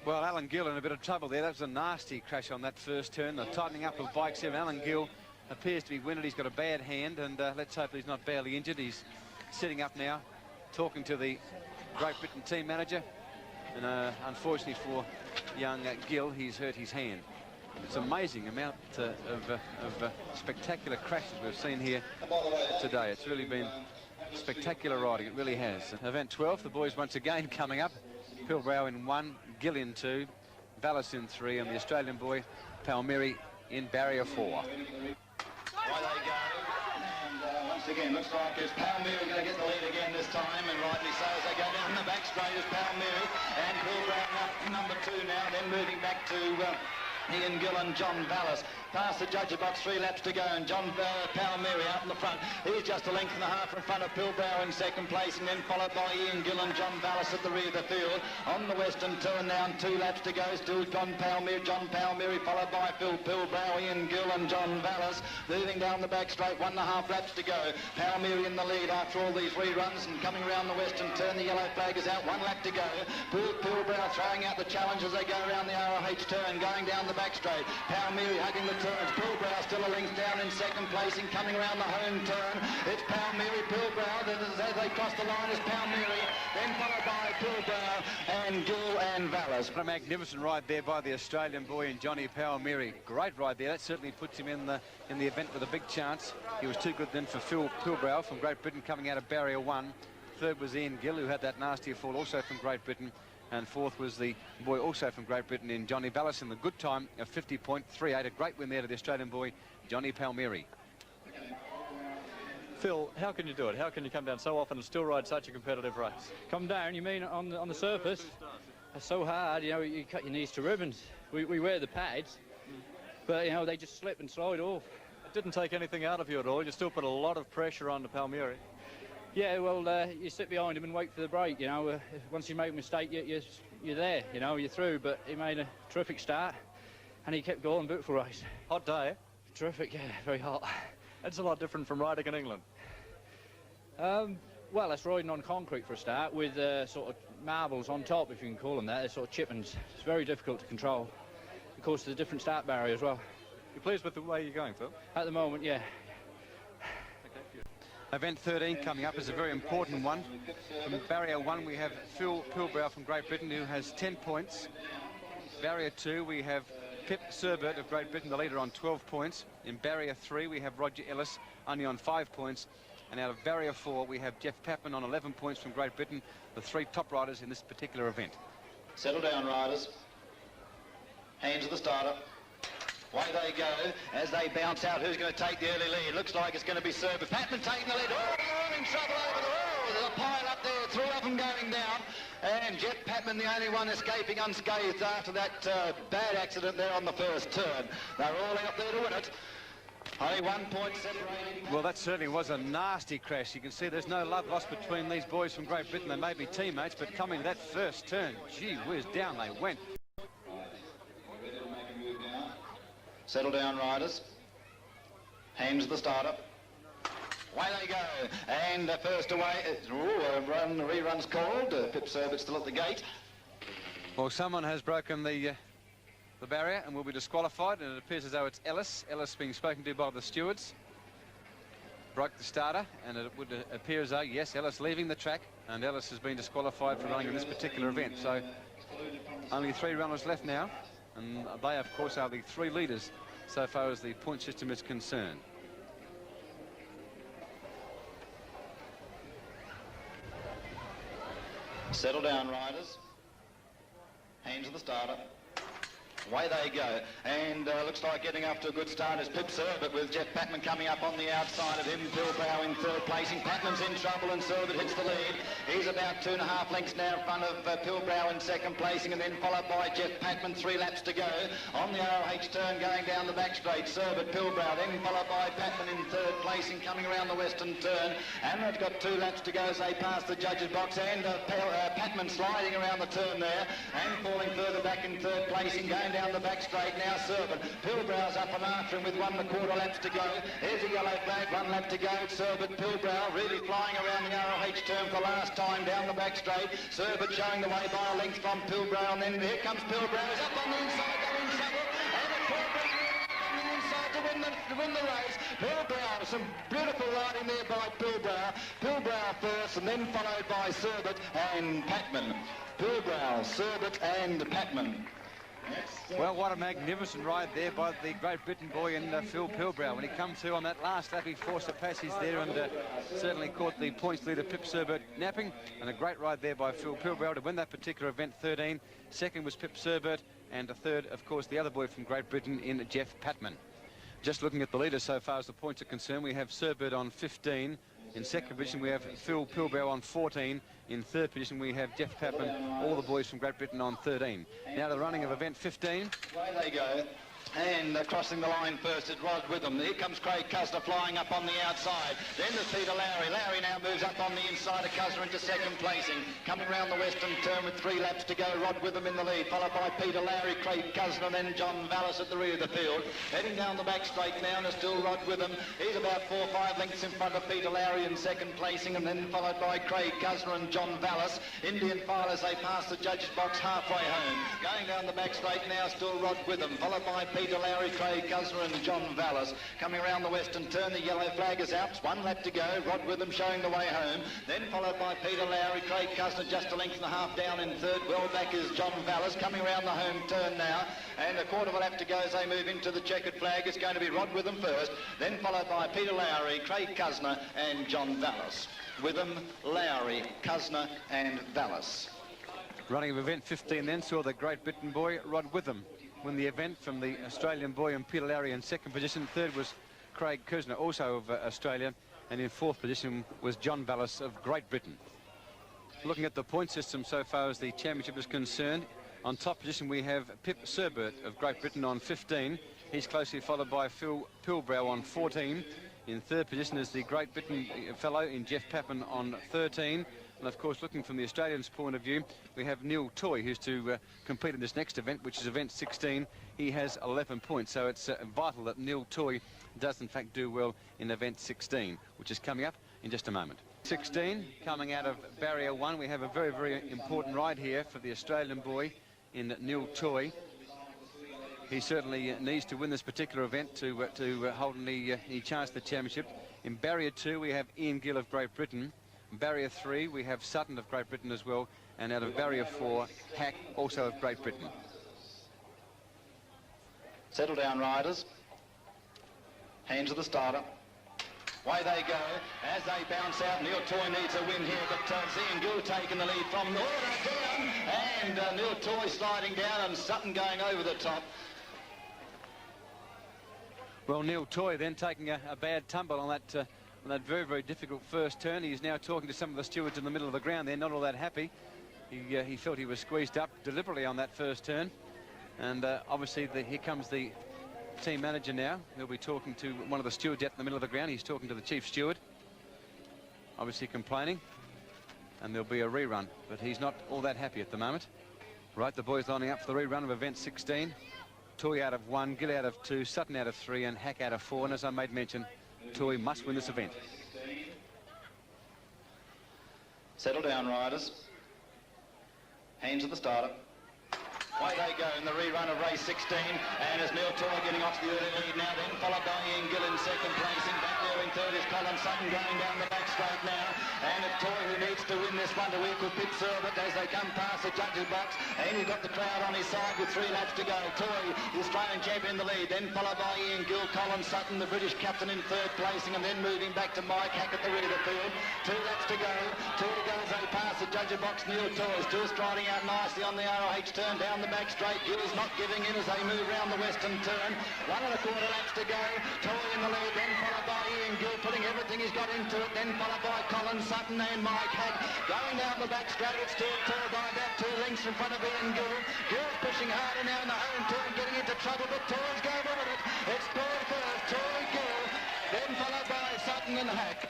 Well, Alan Gill in a bit of trouble there. That was a nasty crash on that first turn. The tightening up of bikes here. Alan Gill appears to be winded. He's got a bad hand, and let's hope he's not badly injured. He's sitting up now, talking to the Great Britain team manager. And unfortunately for young Gill, he's hurt his hand. It's an amazing amount of spectacular crashes we've seen here today. It's really been spectacular riding, it really has. Event 12, the boys once again coming up. Pilbrow in 1, Gill in 2, Vallis in 3, and the Australian boy, Palmieri, in barrier 4. Away they go. And once again, looks like it's Palmieri going to get the lead again this time, and rightly so as they go down the back straight is Palmieri, and Pilbrow up number 2 now, then moving back to Ian Gill and John Vallis. Past the judge box, 3 laps to go, and John Palmieri out in the front. He's just a length and a half in front of Pilbrow in second place, and then followed by Ian Gill and John Vallis at the rear of the field. On the western turn now, and 2 laps to go, still John Palmieri, followed by Phil Pilbrow, Ian Gill and John Vallis. Moving down the back straight, 1.5 laps to go. Palmieri in the lead after all these reruns, and coming round the western turn, the yellow flag is out, 1 lap to go. Pilbrow throwing out the challenge as they go around the ROH turn, going down the back straight. Palmieri hugging the turns. Pilbrow still a length down in second placing, coming around the home turn. It's Palmieri, Pilbrow. Then as they cross the line is Palmieri, then followed by Pilbrow and Gill and Vallis. A magnificent ride there by the Australian boy in Johnny Palmieri. Great ride there. That certainly puts him in the event with a big chance. He was too good then for Phil Pilbrow from Great Britain coming out of barrier 1. Third was Ian Gill, who had that nasty fall, also from Great Britain. And fourth was the boy also from Great Britain in Johnny Vallis in the good time of 50.38. A great win there to the Australian boy, Johnny Palmieri. Phil, how can you do it? How can you come down so often and still ride such a competitive race? Come down, you mean on the surface? It's so hard, you know, you cut your knees to ribbons. We wear the pads, but, you know, they just slip and slide off. It didn't take anything out of you at all. You still put a lot of pressure on the Palmieri. Yeah, well, you sit behind him and wait for the break, you know. Once you make a mistake, you're there, you know, you're through. But he made a terrific start, and he kept going, beautiful race. Hot day, eh? Terrific, yeah, very hot. That's a lot different from riding in England. Well, that's riding on concrete for a start, with sort of marbles on top, if you can call them that. They're sort of chippings. It's very difficult to control. Of course, there's a different start barrier as well. You pleased with the way you're going, Phil? At the moment, yeah. Event 13 coming up is a very important one. From barrier 1 we have Phil Pilbrow from Great Britain, who has 10 points. Barrier 2 we have Pip Serbert of Great Britain, the leader, on 12 points. In barrier 3 we have Roger Ellis only on 5 points. And out of barrier 4 we have Jeff Patman on 11 points from Great Britain, the 3 top riders in this particular event. Settle down, riders. Hands of the starter. Away they go as they bounce out. Who's going to take the early lead? Looks like it's going to be Serbert. Patman taking the lead. Oh, they're in trouble over the wall. There's a pile up there, 3 of them going down. And Jeff Patman, the only one escaping unscathed after that bad accident there on the first turn. They're all out there to win it. Only 1 point separating. Well, that certainly was a nasty crash. You can see there's no love lost between these boys from Great Britain. They may be teammates, but coming to that first turn, gee whiz, down they went. Settle down, riders. Hands the starter. Away they go. And first away. The rerun's called. Pip Serbert still at the gate. Well, someone has broken the barrier and will be disqualified, and it appears as though it's Ellis. Ellis being spoken to by the stewards. Broke the starter, and it would appear as though, yes, Ellis leaving the track, and Ellis has been disqualified for running in this particular event. So only 3 runners left now, and they, of course, are the 3 leaders so far as the point system is concerned. Settle down, riders. Hands of the starter. Away they go, and looks like getting off to a good start is Pip Serbert, with Jeff Patman coming up on the outside of him. Pilbrow in third placing. Patman's in trouble and Serbert hits the lead. He's about 2.5 lengths now in front of Pilbrow in second placing, and then followed by Jeff Patman. 3 laps to go on the ROH turn going down the back straight. Serbert, Pilbrow, then followed by Patman in third placing coming around the western turn, and they've got 2 laps to go as they pass the judges box, and Patman sliding around the turn there and falling further back in third placing going down the back straight now. Serbert, Pilbrow's up and after him with 1 1/4 laps to go. Here's a yellow flag, 1 lap to go. Serbert, Pilbrow really flying around the ROH turn for the last time down the back straight. Serbert showing the way by a length from Pilbrow, and then here comes Pilbrow. He's up on the inside, they're in trouble, and it's Pilbrow on the inside to win the race. Pilbrow, some beautiful riding there by Pilbrow. Pilbrow first, and then followed by Serbert and Patman. Pilbrow, Serbert and Patman. Well, what a magnificent ride there by the Great Britain boy in Phil Pilbrow. When he comes through on that last lap, he forced a passage there and certainly caught the points leader Pip Serbert napping. And a great ride there by Phil Pilbrow to win that particular event 13. Second was Pip Serbert, and a third, of course, the other boy from Great Britain in Jeff Patman. Just looking at the leaders so far as the points are concerned, we have Serbert on 15. In second position, we have Phil Pilbrow on 14. In third position, we have Jeff Patman, all the boys from Great Britain on 13. Now the running of event 15. Away they go. And crossing the line first is Rod Witham. Here comes Craig Cuzner flying up on the outside. Then there's Peter Lowry. Lowry now moves up on the inside of Cuzner into second placing. Coming round the western turn with 3 laps to go. Rod Witham in the lead, followed by Peter Lowry, Craig Cuzner, and then John Vallis at the rear of the field. Heading down the back straight now, and it's still Rod Witham. He's about 4 or 5 lengths in front of Peter Lowry in second placing, and then followed by Craig Cuzner and John Vallis. Indian file as they pass the judges box halfway home. Going down the back straight now, still Rod Witham, followed by Peter Peter Lowry, Craig Cuzner and John Vallis. Coming around the western turn, the yellow flag is out. 1 lap to go. Rod Witham showing the way home. Then followed by Peter Lowry, Craig Cuzner just a length and a half down in third. Well back is John Vallis coming around the home turn now. And a quarter of a lap to go as they move into the checkered flag. It's going to be Rod Witham first. Then followed by Peter Lowry, Craig Cuzner and John Vallis. Witham, Lowry, Cuzner and Vallis. Running of event 15 then saw the Great Britain boy Rod Witham win the event from the Australian boy and Peter Lowry in second position. Third was Craig Cuzner, also of Australia, and in fourth position was John Vallis of Great Britain. Looking at the point system so far as the championship is concerned, on top position we have Pip Serbert of Great Britain on 15. He's closely followed by Phil Pilbrow on 14. In third position is the Great Britain fellow in Jeff Pappen on 13. And of course, looking from the Australians' point of view, we have Neil Toy, who's to compete in this next event, which is event 16. He has 11 points, so it's vital that Neil Toy does in fact do well in event 16, which is coming up in just a moment. 16, coming out of barrier 1, we have a very, very important ride here for the Australian boy in Neil Toy. He certainly needs to win this particular event to hold any chance at the championship. In barrier 2, we have Ian Gill of Great Britain. In barrier 3, we have Sutton of Great Britain as well. And out of barrier 4, Hack, also of Great Britain. Settle down, riders. Hands of the starter. Away they go. As they bounce out, Neil Toy needs a win here, but Ian Gill taking the lead from the order down. And Neil Toy sliding down and Sutton going over the top. Well, Neil Toy then taking a bad tumble on that very, very difficult first turn. He's now talking to some of the stewards in the middle of the ground. They're not all that happy. He felt he was squeezed up deliberately on that first turn. And obviously here comes the team manager now. He'll be talking to one of the stewards out in the middle of the ground. He's talking to the chief steward, obviously complaining. And there'll be a rerun, but he's not all that happy at the moment. Right, the boys lining up for the rerun of event 16. Toy out of 1, Gill out of 2, Sutton out of 3 and Hack out of 4. And as I made mention, Toy must win this event. Settle down, riders. Hands of the starter. Away they go in the rerun of race 16, and as Neil Toy getting off the early lead now, then followed by Ian Gill in second place. In back there in third is Colin Sutton going down the back straight now, and it's Toy who needs to win this one to equal Pip Serbert as they come past the judges' box, and he's got the crowd on his side with 3 laps to go. Toy, the Australian champion, in the lead, then followed by Ian Gill, Colin Sutton, the British captain, in third placing, and then moving back to Mike Hack at the rear of the field. 2 laps to go, 2 to go as they pass the judges' box. Neil Toy still striding out nicely on the ROH turn down the back straight. Gill's not giving in as they move round the western turn. 1 1/4 laps to go. Toy in the lead, then followed by Ian Gill, putting everything he's got into it. Then followed by Colin Sutton and Mike Hack. Going down the back straight, it's still Toy by about 2 lengths in front of Ian Gill. Gill's pushing harder now in the home turn, getting into trouble, but Toy's going with it. It's Toy first, Toy, Gill, then followed by Sutton and Hack.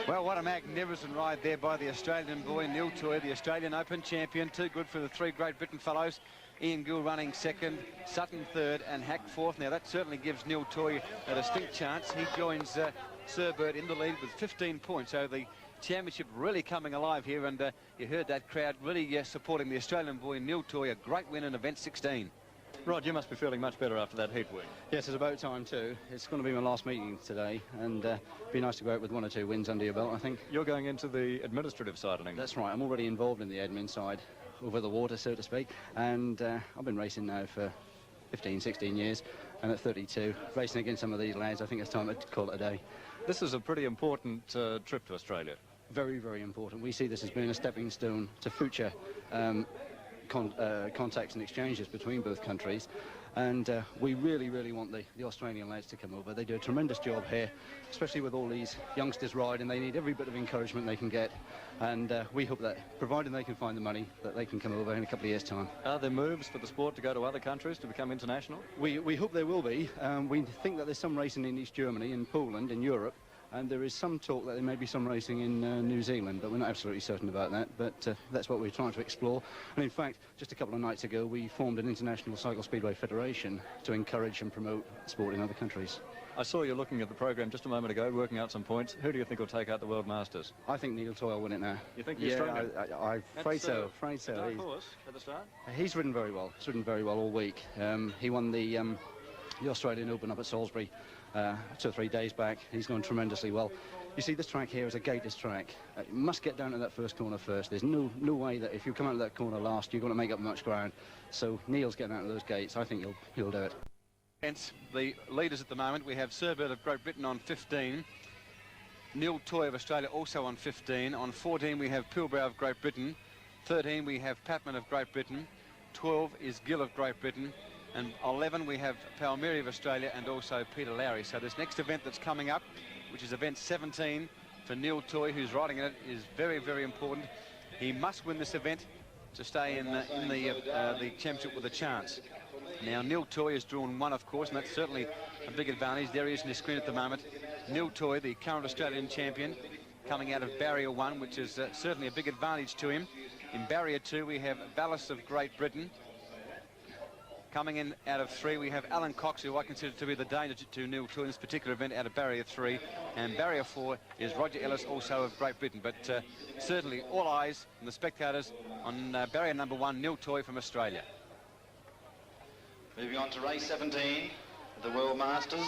Well, what a magnificent ride there by the Australian boy, Neil Toy, the Australian Open champion. Too good for the 3 Great Britain fellows. Ian Gill running second, Sutton third, and Hack fourth. Now, that certainly gives Neil Toy a distinct chance. He joins Serbert in the lead with 15 points. So the championship really coming alive here, and you heard that crowd really supporting the Australian boy, Neil Toy. A great win in event 16. Rod, you must be feeling much better after that heat win. Yes, it's about time too. It's going to be my last meeting today, and be nice to go out with 1 or 2 wins under your belt, I think. You're going into the administrative side of England. That's right. I'm already involved in the admin side, over the water, so to speak, and I've been racing now for 15, 16 years, and at 32, racing against some of these lads, I think it's time to call it a day. This is a pretty important trip to Australia. Very, very important. We see this as being a stepping stone to future contacts and exchanges between both countries, and we really, really want the Australian lads to come over. They do a tremendous job here, especially with all these youngsters riding. They need every bit of encouragement they can get, and we hope that, providing they can find the money, that they can come over in a couple of years' time. Are there moves for the sport to go to other countries to become international? We hope there will be. We think that there's some racing in East Germany, in Poland, in Europe, And there is some talk that there may be some racing in New Zealand, but we're not absolutely certain about that. But that's what we're trying to explore. And in fact, just a couple of nights ago, we formed an International Cycle Speedway Federation to encourage and promote sport in other countries. I saw you looking at the program just a moment ago, working out some points. Who do you think will take out the World Masters? I think Neil Toy will win it now. You think he's stronger? I'm afraid so. Afraid so. Dark horse at the start. He's ridden very well. He's ridden very well all week. He won the Australian Open up at Salisbury 2 or 3 days back. He's gone tremendously well. You see, this track here is a gateless track. You must get down to that first corner first. There's no way that if you come out of that corner last, you're going to make up much ground. So Neil's getting out of those gates. I think he'll do it. Hence, the leaders at the moment, we have Serbert of Great Britain on 15. Neil Toy of Australia also on 15. On 14, we have Pilbrow of Great Britain. 13, we have Patman of Great Britain. 12 is Gill of Great Britain. And 11, we have Palmieri of Australia and also Peter Lowry. So this next event that's coming up, which is event 17 for Neil Toy, who's riding in it, is very, very important. He must win this event to stay in the championship with a chance. Now, Neil Toy has drawn 1, of course, and that's certainly a big advantage. There he is on his screen at the moment. Neil Toy, the current Australian champion, coming out of barrier 1, which is certainly a big advantage to him. In barrier 2, we have Vallis of Great Britain. Coming in out of 3, we have Alan Cox, who I consider to be the danger to Neil Toy in this particular event, out of barrier 3. And barrier 4 is Roger Ellis, also of Great Britain. But certainly all eyes and the spectators on barrier number 1, Neil Toy from Australia. Moving on to race 17, the World Masters.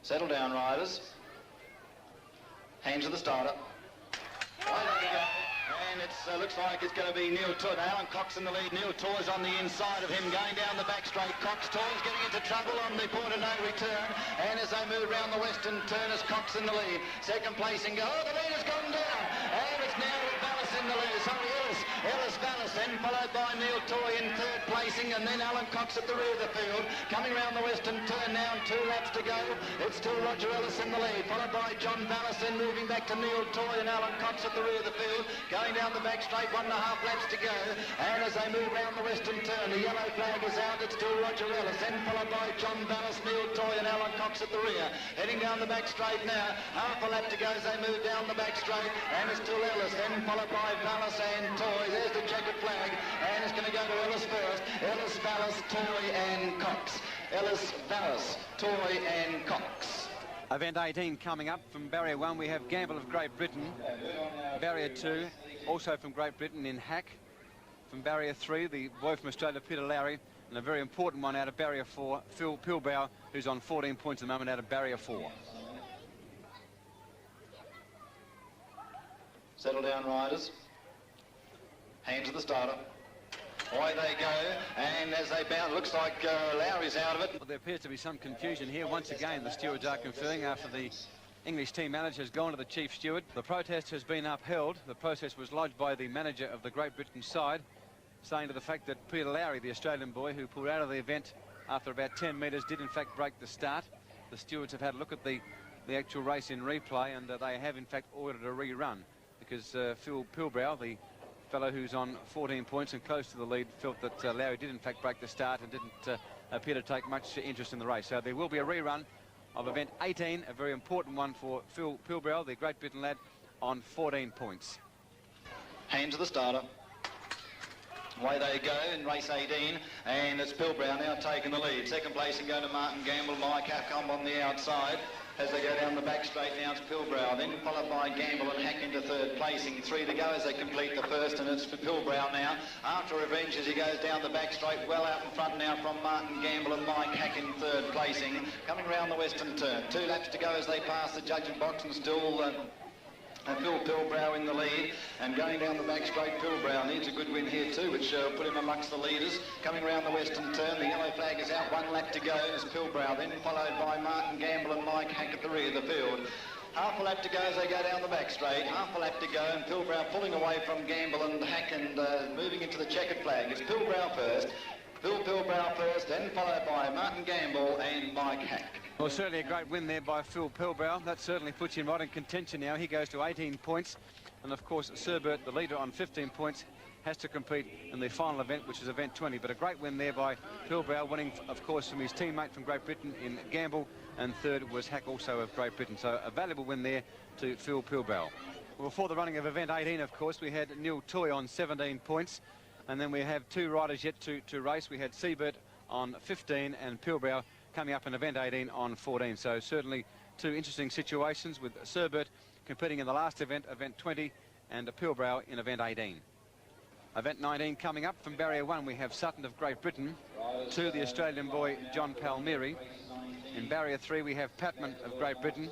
Settle down, riders. Hands of the starter. And it looks like it's going to be Neil Toy. Alan Cox in the lead. Neil Toy's on the inside of him, going down the back straight. Cox Toy's getting into trouble on the point of no return. And as they move round the western turn, is Cox in the lead. Second placing, oh, the lead has gone down. And it's now Vallis in the lead. Sorry, Ellis Vallis, then followed by Neil Toy in third placing, and then Alan Cox at the rear of the field. Coming round the western turn now, 2 laps to go. It's still Roger Ellis in the lead, followed by John Vallis, then moving back to Neil Toy and Alan Cox at the rear of the field. Going down the back straight, 1.5 laps to go. And as they move round the western turn, the yellow flag is out. It's still Roger Ellis, then followed by John Vallis, Neil Toy and Alan Cox at the rear. Heading down the back straight now, half a lap to go as they move down the back straight. And it's still Ellis, then followed by Vallis and Toy. There's the checkered flag, and it's going to go to Ellis first. Ellis, Vallis, Toy and Cox. Ellis, Vallis, Toy and Cox. Event 18 coming up. From barrier 1, we have Gamble of Great Britain. Barrier 2, also from Great Britain in Hack. From barrier 3, the boy from Australia, Peter Lowry, and a very important one out of barrier 4, Phil Pilbrow, who's on 14 points at the moment out of barrier 4. Settle down, riders. Hands of the starter. Away they go, and as they bounce, looks like Lowry's out of it. Well, there appears to be some confusion here. Once again, the stewards are conferring after the English team manager has gone to the chief steward. The protest has been upheld. The protest was lodged by the manager of the Great Britain side, saying to the fact that Peter Lowry, the Australian boy who pulled out of the event after about 10 metres, did in fact break the start. The stewards have had a look at the actual race in replay, and they have in fact ordered a rerun because Phil Pilbrow, the fellow who's on 14 points and close to the lead, felt that Lowry did in fact break the start and didn't appear to take much interest in the race. So there will be a rerun of event 18, a very important one for Phil Pilbrow, the Great Britain lad, on 14 points. Hands of the starter. Away they go in race 18, and it's Pilbrow now taking the lead. Second place and going to Martin Gamble, Mike Hackcomb on the outside. As they go down the back straight now, it's Pilbrow, then followed by Gamble and Hack into third placing. 3 to go as they complete the first, and it's for Pilbrow now. After revenge as he goes down the back straight, well out in front now from Martin Gamble and Mike Hack in third placing. Coming round the western turn. 2 laps to go as they pass the judging box, and still Phil Pilbrow in the lead, and going down the back straight, Pilbrow needs a good win here too, which will put him amongst the leaders. Coming round the western turn, the yellow flag is out, 1 lap to go as Pilbrow, then followed by Martin Gamble and Mike Hack at the rear of the field. Half a lap to go as they go down the back straight, half a lap to go, and Pilbrow pulling away from Gamble and Hack and moving into the checkered flag. It's Pilbrow first, Phil Pilbrow first, then followed by Martin Gamble and Mike Hack. Well, certainly a great win there by Phil Pilbrow. That certainly puts him right in contention now. He goes to 18 points. And, of course, Serbert, the leader, on 15 points. has to compete in the final event, which is event 20. But a great win there by Pilbrow, winning, of course, from his teammate from Great Britain in Gamble, and third was Hack, also of Great Britain. So a valuable win there to Phil Pilbrow. Well, before the running of event 18, of course, we had Neil Toy on 17 points, and then we have two riders yet to race. We had Siebert on 15 and Pilbrow coming up in event 18 on 14. So certainly two interesting situations, with Siebert competing in the last event, event 20, and Pilbrow in event 18. Event 19 coming up. From barrier 1 we have Sutton of Great Britain, 2 the Australian boy John Palmieri. In barrier 3 we have Patman of Great Britain,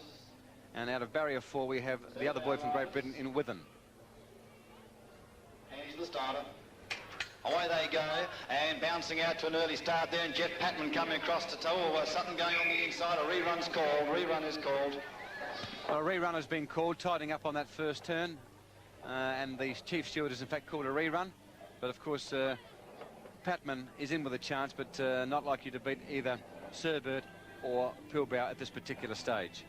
and out of barrier 4 we have the other boy from Great Britain in Withen. Hands to the starter. Away they go, and bouncing out to an early start there, and Jeff Patman coming across to toe. Sutton going on the inside. A rerun's called. Rerun is called. Well, a rerun has been called, tidying up on that first turn, and the chief steward has in fact called a rerun. But of course, Patman is in with a chance, but not likely to beat either Siebert or Pilbrow at this particular stage.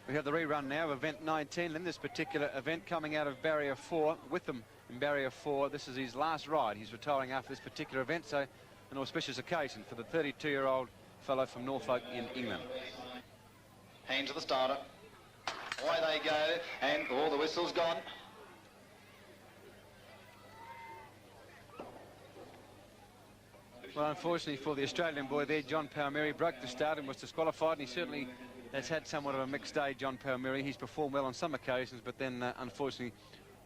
We have the rerun now, event 19. In this particular event, coming out of barrier 4, with them in barrier 4, this is his last ride. He's retiring after this particular event, so an auspicious occasion for the 32-year-old fellow from Norfolk in England. Hands to the starter. Away they go, and the whistle's gone. Well, unfortunately for the Australian boy there, John Palmieri broke the start and was disqualified, and he certainly has had somewhat of a mixed day, John Palmieri. He's performed well on some occasions, but then unfortunately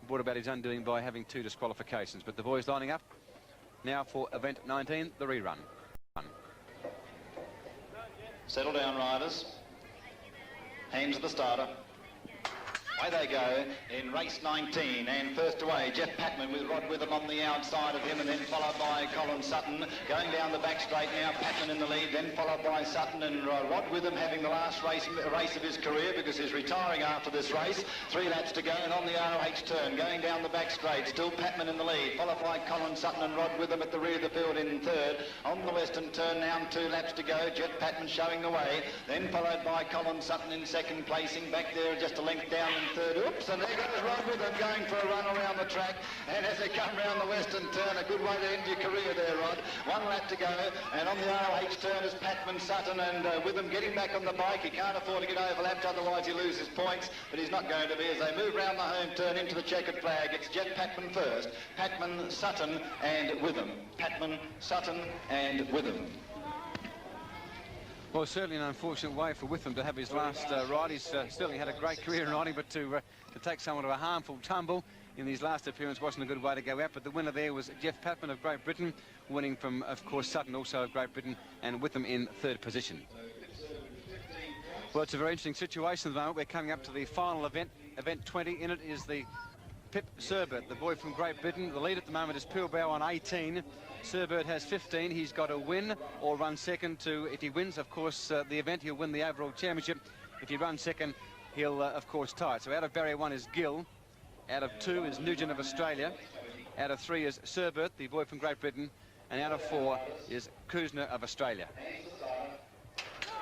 brought about his undoing by having 2 disqualifications. But the boys lining up now for event 19, the rerun. Settle down, riders. Hands to the starter. Away they go in race 19, and first away Jeff Patman with Rod Witham on the outside of him, and then followed by Colin Sutton. Going down the back straight now, Patman in the lead, then followed by Sutton, and Rod Witham having the last race of his career, because he's retiring after this race. 3 laps to go, and on the ROH turn, going down the back straight, still Patman in the lead, followed by Colin Sutton and Rod Witham at the rear of the field in third. On the western turn now, 2 laps to go, Jeff Patman showing the way, then followed by Colin Sutton in second, placing back there just a length down in third. Oops, and there goes Rod Witham going for a run around the track, and as they come round the western turn, a good way to end your career there, Rod. 1 lap to go, and on the ROH turn is Patman, Sutton, and Witham getting back on the bike. He can't afford to get overlapped, otherwise he loses points, but he's not going to be as they move round the home turn into the checkered flag. It's Jeff Patman first, Patman, Sutton, and Witham. Patman, Sutton, and Witham. Well, certainly an unfortunate way for Witham to have his last ride. He's certainly had a great career in riding, but to take somewhat of a harmful tumble in his last appearance wasn't a good way to go out. But the winner there was Jeff Patman of Great Britain, winning from, of course, Sutton, also of Great Britain, and Witham in third position. Well, it's a very interesting situation at the moment. We're coming up to the final event, event 20. In it is the Pip Siebert, the boy from Great Britain. The lead at the moment is Pilbrow on 18. Siebert has 15. He's got to win or run second to, if he wins, of course, the event, he'll win the overall championship. If he runs second, he'll, of course, tie it. So out of barrier 1 is Gill. Out of 2 is Nugent of Australia. Out of 3 is Siebert, the boy from Great Britain. And out of 4 is Kuzner of Australia.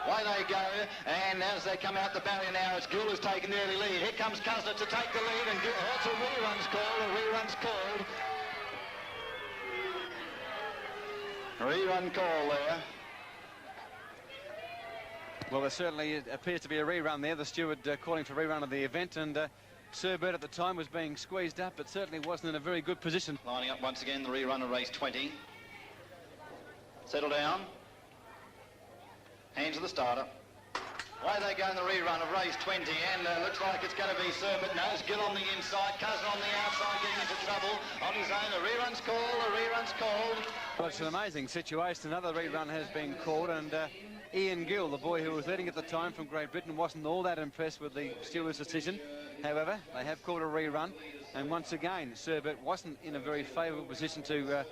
Away they go, and as they come out the barrier now, it's Gill who's taken the early lead. Here comes Kuzner to take the lead, and Gill, it's a rerun's called, Rerun call there. Well, there certainly appears to be a rerun there. The steward calling for rerun of the event, and Siebert at the time was being squeezed up, but certainly wasn't in a very good position. Lining up once again the rerun of race 20. Settle down. Hands to the starter. Away they go in the rerun of race 20, and looks like it's going to be Siebert. No, it's Gill on the inside, Kuzner on the outside, getting into trouble on his own. A rerun's called. Well, it's an amazing situation. Another rerun has been called, and Ian Gill, the boy who was leading at the time from Great Britain, wasn't all that impressed with the steward's decision. However, they have called a rerun, and once again, Siebert wasn't in a very favourable position to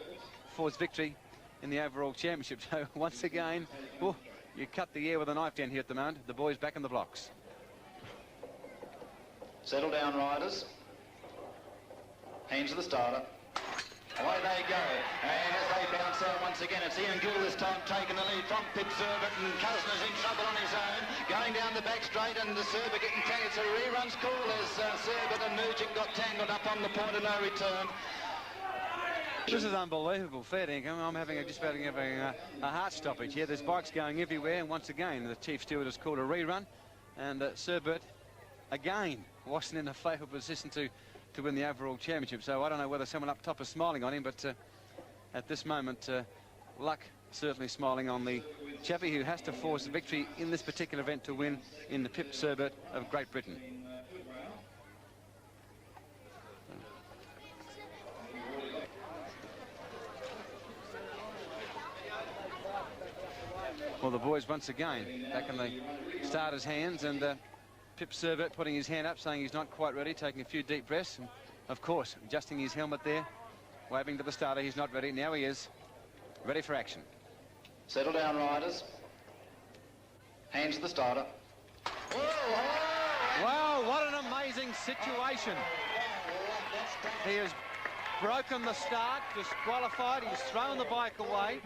force victory in the overall championship. So once again, you cut the air with a knife down here at the moment. The boys back in the blocks. Settle down, riders. Hands to the starter. Away they go, and as they bounce out once again, it's Ian Gill this time taking the lead from Pip Siebert, and Kuzner's in trouble on his own, going down the back straight, and the Siebert getting tangled. It's a rerun's call as Siebert and Nugent got tangled up on the point of no return. This is unbelievable, fair dinkum. I'm just about having a heart stoppage here. There's bikes going everywhere, and once again, the chief steward has called a rerun, and Serbert again wasn't in a favourable position to win the overall championship. So I don't know whether someone up top is smiling on him, but at this moment, luck certainly smiling on the chappie who has to force victory in this particular event to win in the Pip Serbert of Great Britain. Well, the boys once again back in the starter's hands, and Pip Serbert putting his hand up, saying he's not quite ready, taking a few deep breaths, and of course adjusting his helmet there, waving to the starter. He's not ready. Now he is ready for action. Settle down, riders. Hands to the starter. Wow, what an amazing situation. He has broken the start, disqualified. He's thrown the bike away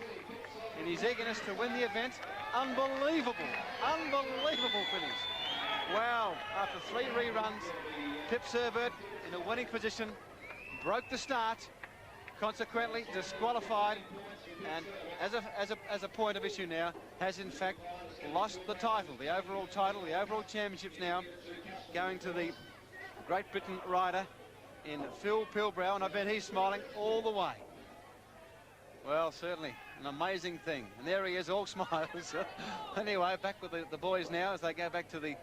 in his eagerness to win the event. Unbelievable, unbelievable finish. Wow, after 3 reruns, Pip Serbert in a winning position, broke the start, consequently disqualified, and as a point of issue now, has in fact lost the title, the overall championships now going to the Great Britain rider in Phil Pilbrow, and I bet he's smiling all the way. Well, certainly an amazing thing, and there he is, all smiles. Anyway, back with the boys now as they go back to the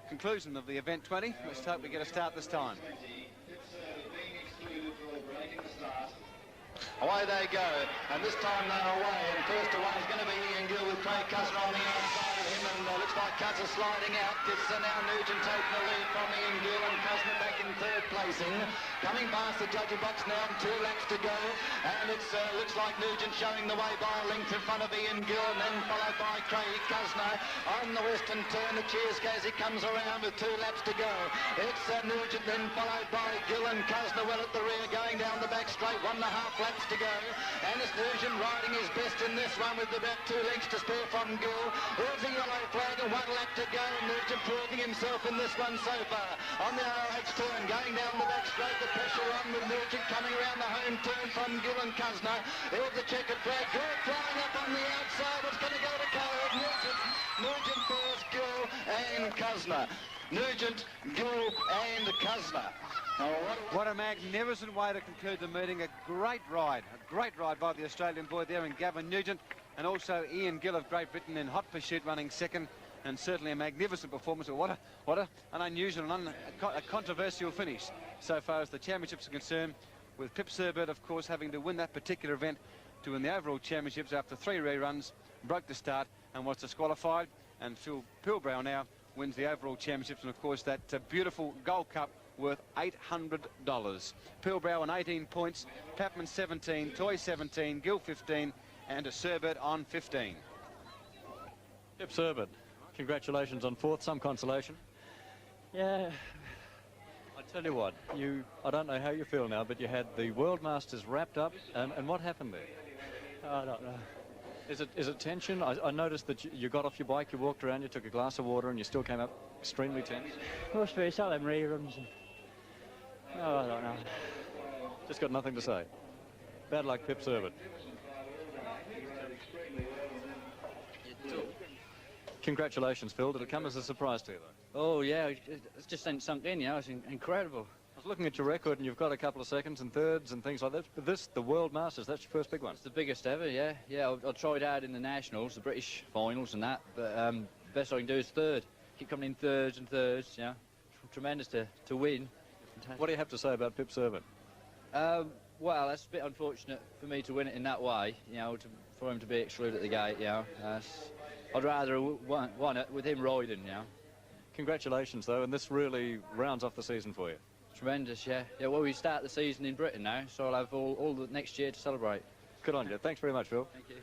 conclusion of the event 20. Let's hope we get a start this time. Away they go, and this time they're away, and first away is going to be Ian Gill with Craig Cousner on the outside of him, and looks like Cousner sliding out. It's now Nugent taking the lead from Ian Gill, and Cousner back in 3rd placing. Coming past the judging box now, and 2 laps to go, and it looks like Nugent showing the way by a length in front of Ian Gill, and then followed by Craig Cousner on the western turn. The cheers as he comes around with 2 laps to go. It's Nugent, then followed by Gill and Cousner well at the rear, going down the back straight, 1.5 laps to go, and it's Nugent riding his best in this one with about 2 lengths to spare from Gill. There's a yellow flag and 1 lap to go, and Nugent proving himself in this one so far. On the ROH turn, going down the back straight, the pressure on with Nugent coming around the home turn from Gill and Cousner. There's the checkered flag, Gill flying up on the outside. It's going to go to Cove. Nugent first, Gill and Cousner. Nugent, Gill and Cousner. What a magnificent way to conclude the meeting. A great ride by the Australian boy there in Gavin Nugent, and also Ian Gill of Great Britain in hot pursuit running 2nd, and certainly a magnificent performance. What an unusual and a controversial finish so far as the championships are concerned, with Pip Serbert, of course, having to win that particular event to win the overall championships after 3 reruns, broke the start and was disqualified, and Phil Pilbrow now wins the overall championships, and of course that beautiful Gold Cup worth $800. Pilbrow on 18 points, Papman 17, Toy 17, Gill 15, and a Serbert on 15. Pip Serbert, congratulations on 4th, some consolation. Yeah. I tell you what, I don't know how you feel now, but you had the World Masters wrapped up, and what happened there? I don't know. Is it tension? I noticed that you got off your bike, you walked around, you took a glass of water, and you still came up extremely tense. Must be, it's all them reruns. Oh, I don't know. Just got nothing to say. Bad luck, Pip Serbert. Congratulations, Phil. Did it come as a surprise to you, though? Oh, yeah. It's just sunk in, you know. It's incredible. I was looking at your record, and you've got a couple of 2nds and 3rds and things like that. But this, the World Masters, that's your first big one. It's the biggest ever, yeah. Yeah, I tried out in the Nationals, the British finals and that, but best I can do is 3rd. Keep coming in 3rds and 3rds, you know. Tremendous to win. Fantastic. What do you have to say about Pip Serbert? Well, that's a bit unfortunate for me to win it in that way, you know, for him to be excluded at the gate, you know. I'd rather have won it with him riding, you know. Congratulations, though, and this really rounds off the season for you. Tremendous, yeah. Yeah, well, we start the season in Britain now, so I'll have all the next year to celebrate. Good on you. Thanks very much, Phil. Thank you.